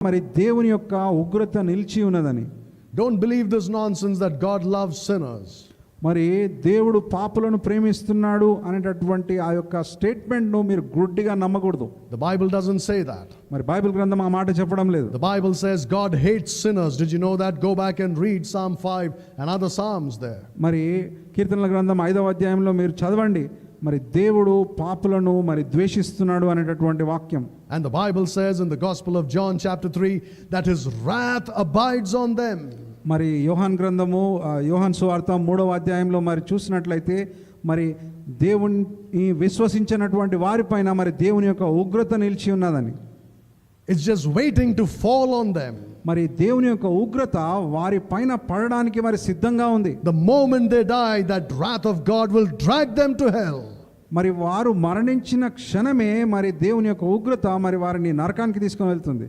మరి దేవుని యొక్క ఉగ్రత నిలిచి ఉన్నదని. Don't believe this nonsense that God loves sinners. మరి దేవుడు పాపులను ప్రేమిస్తున్నాడు అనేటటువంటి ఆ యొక్క స్టేట్మెంట్ ను మీరు గుడ్డిగా నమ్మకూడదు. The Bible doesn't say that. మరి బైబిల్ గ్రంథం ఆ మాట చెప్పడం లేదు. The Bible says God hates sinners. Did you know that? Go back and read Psalm 5 and other psalms there. మరి కీర్తనల గ్రంథం 5వ అధ్యాయంలో మీరు చదవండి. మరి దేవుడు పాపులను మరి ద్వేషిస్తున్నాడు అనేటటువంటి వాక్యం. And the Bible says in the Gospel of John chapter 3 that his wrath abides on them. మరి యోహాన్ గ్రంథము యోహాన్ సువార్త 3వ అధ్యాయంలో మరి చూసినట్లయితే మరి దేవుని విశ్వసించినటువంటి వారిపైన మరి దేవుని యొక్క ఉగ్రత నిలిచి ఉన్నదని. It's just waiting to fall on them. మరి దేవుని యొక్క ఉగ్రత వారి పైన పడడానికి మరి సిద్ధంగా ఉంది. The moment they die, that wrath of God will drag them to hell. మరి వారు మరణించిన క్షణమే మరి దేవుని యొక్క ఉగ్రత మరి వారిని నరకానికి తీసుకొని వెళ్తుంది.